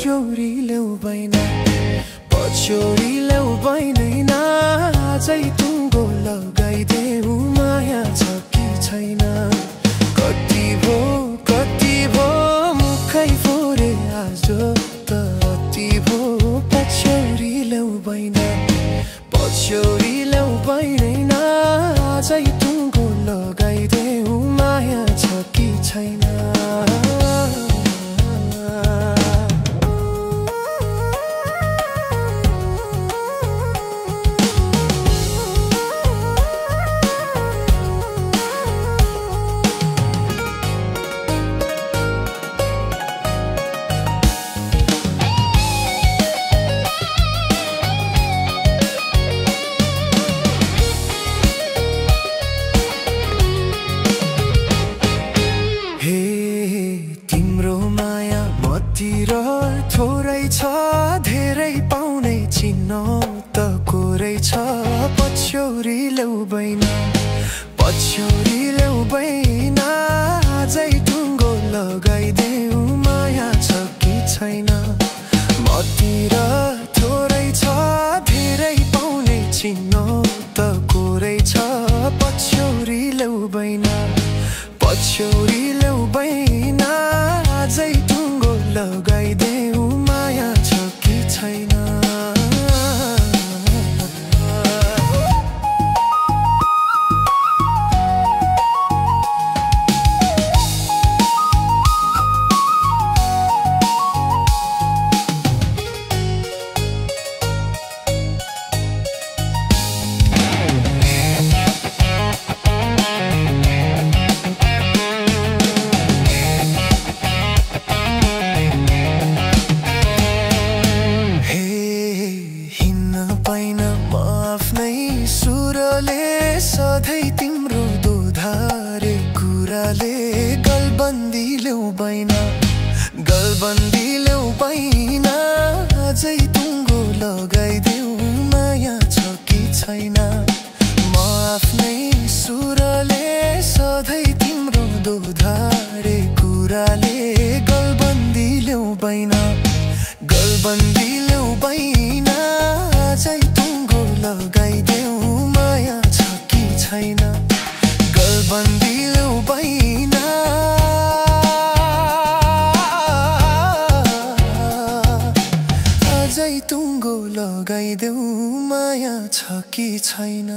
पछ्यौरी ल्याउ बैना पछ्यौरी ल्याउ बैदैन आजै टुङ्गो लगाइदेऊ माया छ कि छैन कति भो मुखै फोरे आज त अति भो पछ्यौरी ल्याउ बैना पछ्यौरी ल्याउ बैदैन आजै टुङ्गो लगाइदेऊ माया छ कि छैन तिर थोरै छ धेरै पाउने चिन्ह त कोरै छ पछ्यौरी ल्याउ बैना पछ्यौरी ल्याउ बैना आजै टुङ्गो लगाइदेऊ माया छ कि छैन मतिर थोरै छ धेरै पाउने चिन्ह त कोरै छ पछ्यौरी ल्याउ बैना पछ्यौरी ल्याउ बैना आजै टुङ्गो लगाइदेऊ माया छ कि छैन सुरले सधैँ तिम्रो दोधारे कुराले गलबन्दी ल्याउ बैना गलबन्दी ल्याउ बैना अझै टुङ्गो लगाइदेऊ माया छ कि छैन म आफ्नै सुरले सधैँ तिम्रो दोधारे कुराले गलबन्दी ल्याउ बैना गलबन्दी ल्याउ बैना अझै टुङ्गो लगाइदेऊ माया छ कि छैन गलबन्दी ल्याउ बैना अझै टुङ्गो लगाइदेऊ माया छ कि छैन।